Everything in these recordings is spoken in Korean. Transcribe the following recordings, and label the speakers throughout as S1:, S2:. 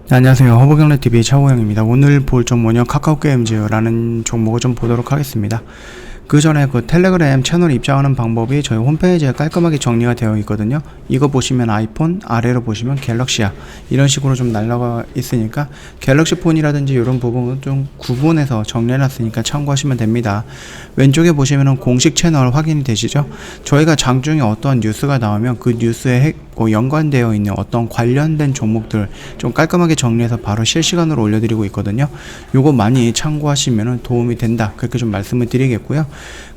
S1: 네, 안녕하세요. 허브경래TV 차호영입니다. 오늘 볼 종목은요, 카카오게임즈라는 종목을 좀 보도록 하겠습니다. 그 전에 그 텔레그램 채널 입장하는 방법이 저희 홈페이지에 깔끔하게 정리가 되어 있거든요. 이거 보시면 아이폰, 아래로 보시면 갤럭시야. 이런 식으로 좀 날라가 있으니까 갤럭시 폰이라든지 이런 부분은 좀 구분해서 정리해놨으니까 참고하시면 됩니다. 왼쪽에 보시면은 공식 채널 확인이 되시죠? 저희가 장중에 어떤 뉴스가 나오면 그 뉴스에 연관되어 있는 어떤 관련된 종목들 좀 깔끔하게 정리해서 바로 실시간으로 올려드리고 있거든요. 요거 많이 참고하시면 도움이 된다, 그렇게 좀 말씀을 드리겠고요.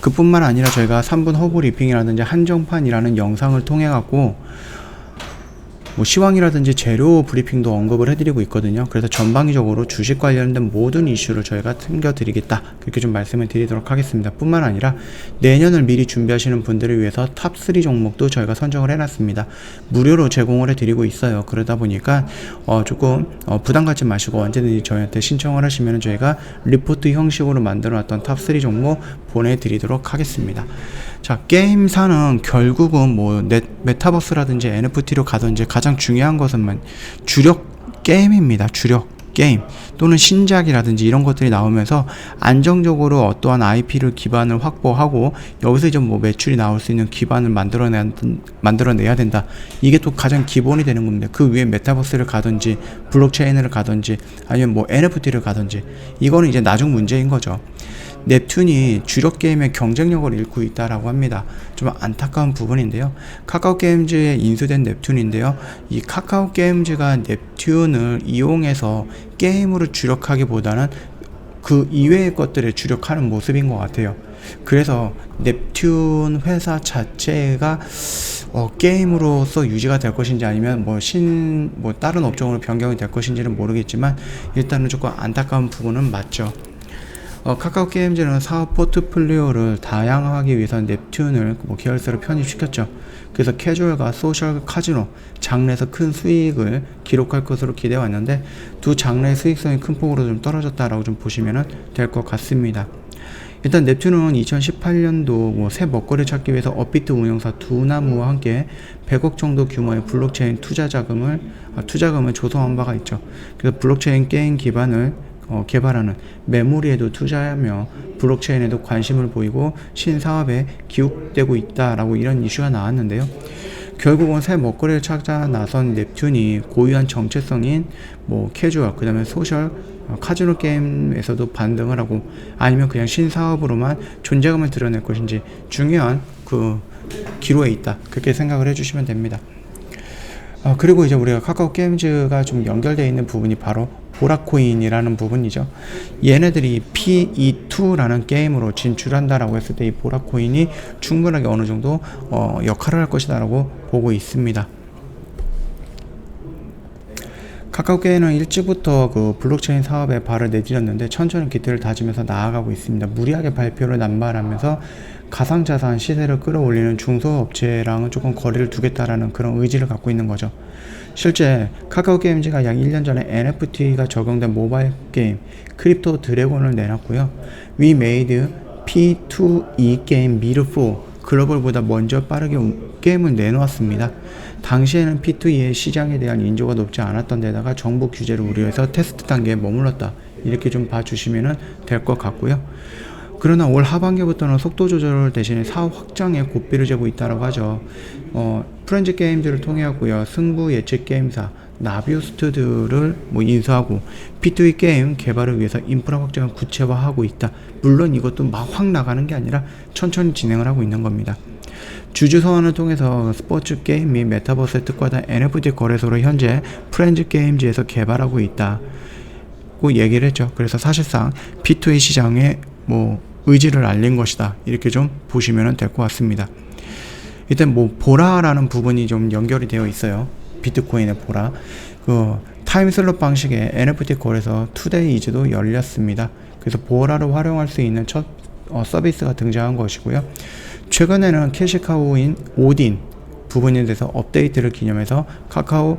S1: 그뿐만 아니라 저희가 3분 허브 리핑이라든지 한정판이라는 영상을 통해 갖고 뭐 시황이라든지 재료 브리핑도 언급을 해드리고 있거든요. 그래서 전방위적으로 주식 관련된 모든 이슈를 저희가 챙겨드리겠다, 그렇게 좀 말씀을 드리도록 하겠습니다. 뿐만 아니라 내년을 미리 준비하시는 분들을 위해서 탑3 종목도 저희가 선정을 해놨습니다. 무료로 제공을 해드리고 있어요. 그러다 보니까 조금 부담 갖지 마시고 언제든지 저희한테 신청을 하시면 저희가 리포트 형식으로 만들어놨던 탑3 종목 보내드리도록 하겠습니다. 자, 게임사는 결국은 뭐 메타버스라든지 NFT로 가든지 가장 중요한 것은 주력 게임입니다. 주력 게임 또는 신작이라든지 이런 것들이 나오면서 안정적으로 어떠한 IP를 기반을 확보하고 여기서 이제 뭐 매출이 나올 수 있는 기반을 만들어내야 된다. 이게 또 가장 기본이 되는 겁니다. 그 위에 메타버스를 가든지 블록체인을 가든지 아니면 뭐 NFT를 가든지 이거는 이제 나중 문제인 거죠. 넵튠이 주력 게임의 경쟁력을 잃고 있다라고 합니다. 좀 안타까운 부분인데요. 카카오게임즈에 인수된 넵튠인데요. 이 카카오게임즈가 넵튠을 이용해서 게임으로 주력하기보다는 그 이외의 것들에 주력하는 모습인 것 같아요. 그래서 넵튠 회사 자체가 게임으로서 유지가 될 것인지 아니면 뭐 다른 업종으로 변경이 될 것인지는 모르겠지만 일단은 조금 안타까운 부분은 맞죠. 카카오게임즈는 사업 포트폴리오를 다양화하기 위해서 넵튠을 계열사로 편입시켰죠. 그래서 캐주얼과 소셜 카지노 장르에서 큰 수익을 기록할 것으로 기대해 왔는데 두 장르의 수익성이 큰 폭으로 좀 떨어졌다라고 좀 보시면 될 것 같습니다. 일단 넵튠은 2018년도 새 먹거리 찾기 위해서 업비트 운영사 두나무와 함께 100억 정도 규모의 블록체인 투자금을 조성한 바가 있죠. 그래서 블록체인 게임 기반을 개발하는 메모리에도 투자하며 블록체인에도 관심을 보이고 신사업에 기웃되고 있다라고 이런 이슈가 나왔는데요. 결국은 새 먹거리를 찾아 나선 넵튠이 고유한 정체성인 캐주얼, 그 다음에 소셜, 카지노 게임에서도 반등을 하고 아니면 그냥 신사업으로만 존재감을 드러낼 것인지 중요한 그 기로에 있다, 그렇게 생각을 해주시면 됩니다. 그리고 이제 우리가 카카오게임즈가 좀 연결되어 있는 부분이 바로 보라코인이라는 부분이죠. 얘네들이 PE2라는 게임으로 진출한다라고 했을 때 이 보라코인이 충분하게 어느 정도 역할을 할 것이다라고 보고 있습니다. 카카오게임은 일찍부터 그 블록체인 사업에 발을 내디뎠는데 천천히 기틀을 다지면서 나아가고 있습니다. 무리하게 발표를 남발하면서 가상자산 시세를 끌어올리는 중소업체랑은 조금 거리를 두겠다라는 그런 의지를 갖고 있는 거죠. 실제 카카오게임즈가 약 1년 전에 NFT가 적용된 모바일 게임 크립토 드래곤을 내놨고요. We made P2E 게임 미르4 글로벌보다 먼저 빠르게 게임을 내놓았습니다. 당시에는 P2E의 시장에 대한 인조가 높지 않았던 데다가 정부 규제를 우려해서 테스트 단계에 머물렀다, 이렇게 좀 봐주시면 될 것 같고요. 그러나 올 하반기부터는 속도 조절 대신에 사업 확장에 고삐를 재고 있다고 하죠. 프렌즈 게임즈를 통해 왔고요. 승부 예측 게임사 나비우스트들을 인수하고 P2E 게임 개발을 위해서 인프라 확장을 구체화하고 있다. 물론 이것도 막 확 나가는 게 아니라 천천히 진행을 하고 있는 겁니다. 주주 소환을 통해서 스포츠 게임 및 메타버스에 특화된 NFT 거래소를 현재 프렌즈 게임즈에서 개발하고 있다고 얘기를 했죠. 그래서 사실상 P2E 시장에 의지를 알린 것이다, 이렇게 좀 보시면 될 것 같습니다. 일단 보라라는 부분이 좀 연결이 되어 있어요. 비트코인의 보라. 타임슬롯 방식의 NFT 거래소 투데이즈도 열렸습니다. 그래서 보라를 활용할 수 있는 첫 서비스가 등장한 것이고요. 최근에는 캐시카우인 오딘 부분에 대해서 업데이트를 기념해서 카카오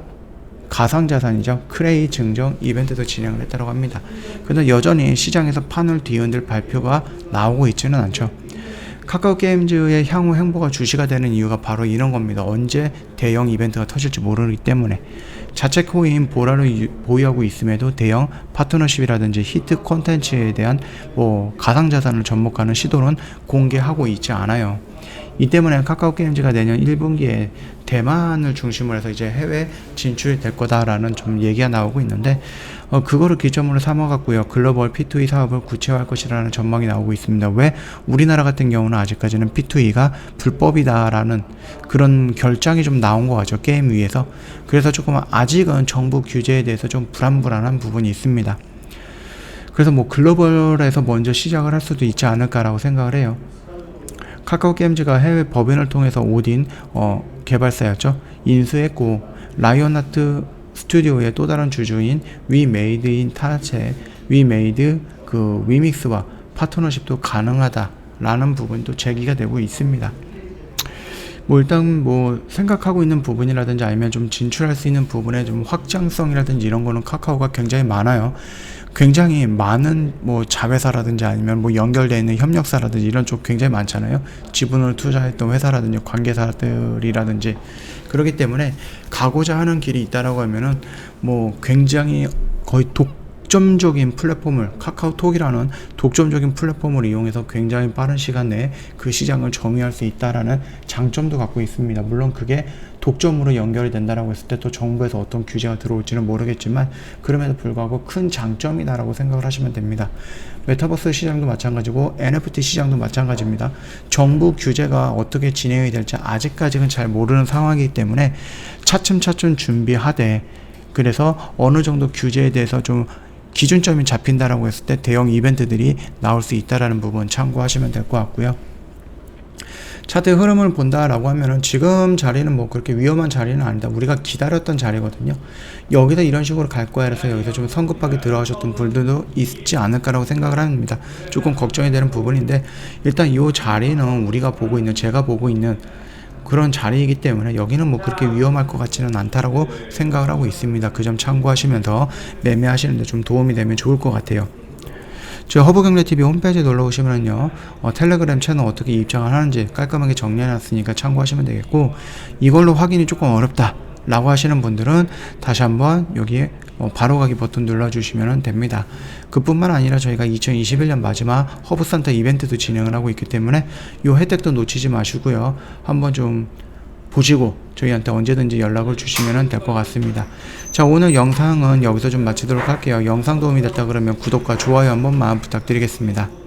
S1: 가상자산이죠. 크레이 증정 이벤트도 진행을 했다고 합니다. 그런데 여전히 시장에서 판을 뒤흔들 발표가 나오고 있지는 않죠. 카카오게임즈의 향후 행보가 주시가 되는 이유가 바로 이런 겁니다. 언제 대형 이벤트가 터질지 모르기 때문에. 자체 코인 보라를 보유하고 있음에도 대형 파트너십이라든지 히트 콘텐츠에 대한 가상자산을 접목하는 시도는 공개하고 있지 않아요. 이 때문에 카카오 게임즈가 내년 1분기에 대만을 중심으로 해서 이제 해외 진출이 될 거다라는 좀 얘기가 나오고 있는데, 그거를 기점으로 삼아갖고요, 글로벌 P2E 사업을 구체화할 것이라는 전망이 나오고 있습니다. 왜 우리나라 같은 경우는 아직까지는 P2E가 불법이다라는 그런 결정이 좀 나온 거 같죠, 게임 위에서. 그래서 조금 아직은 정부 규제에 대해서 좀 불안한 부분이 있습니다. 그래서 글로벌에서 먼저 시작을 할 수도 있지 않을까라고 생각을 해요. 카카오 게임즈가 해외 법인을 통해서 오딘 개발사였죠, 인수했고, 라이온하트 스튜디오의 또 다른 주주인 위메이드인 타체, 위메이드 위믹스와 파트너십도 가능하다라는 부분도 제기가 되고 있습니다. 일단 생각하고 있는 부분이라든지 아니면 좀 진출할 수 있는 부분의 좀 확장성이라든지 이런 거는 카카오가 굉장히 많아요. 굉장히 많은 자회사라든지 아니면 연결되어 있는 협력사라든지 이런 쪽 굉장히 많잖아요. 지분을 투자했던 회사라든지 관계사들이라든지. 그렇기 때문에 가고자 하는 길이 있다라고 하면은 굉장히 거의 독점적인 플랫폼을, 카카오톡이라는 독점적인 플랫폼을 이용해서 굉장히 빠른 시간 내에 그 시장을 점유할 수 있다라는 장점도 갖고 있습니다. 물론 그게 독점으로 연결이 된다라고 했을 때 또 정부에서 어떤 규제가 들어올지는 모르겠지만, 그럼에도 불구하고 큰 장점이다라고 생각을 하시면 됩니다. 메타버스 시장도 마찬가지고 NFT 시장도 마찬가지입니다. 정부 규제가 어떻게 진행이 될지 아직까지는 잘 모르는 상황이기 때문에 차츰차츰 준비하되, 그래서 어느 정도 규제에 대해서 좀 기준점이 잡힌다라고 했을 때 대형 이벤트들이 나올 수 있다라는 부분 참고하시면 될 것 같고요. 차트 흐름을 본다라고 하면은 지금 자리는 그렇게 위험한 자리는 아니다. 우리가 기다렸던 자리거든요. 여기서 이런 식으로 갈 거야 해서 여기서 좀 성급하게 들어가셨던 분들도 있지 않을까라고 생각을 합니다. 조금 걱정이 되는 부분인데, 일단 이 자리는 우리가 보고 있는, 제가 보고 있는 그런 자리이기 때문에 여기는 그렇게 위험할 것 같지는 않다라고 생각을 하고 있습니다. 그 점 참고하시면서 매매하시는데 좀 도움이 되면 좋을 것 같아요. 저희 허브경제TV 홈페이지에 놀러 오시면요, 텔레그램 채널 어떻게 입장을 하는지 깔끔하게 정리해놨으니까 참고하시면 되겠고, 이걸로 확인이 조금 어렵다 라고 하시는 분들은 다시 한번 여기에 바로 가기 버튼 눌러주시면 됩니다. 그뿐만 아니라 저희가 2021년 마지막 허브산타 이벤트도 진행을 하고 있기 때문에 이 혜택도 놓치지 마시고요, 한번 좀 보시고 저희한테 언제든지 연락을 주시면 될 것 같습니다. 자, 오늘 영상은 여기서 좀 마치도록 할게요. 영상 도움이 됐다 그러면 구독과 좋아요 한 번만 부탁드리겠습니다.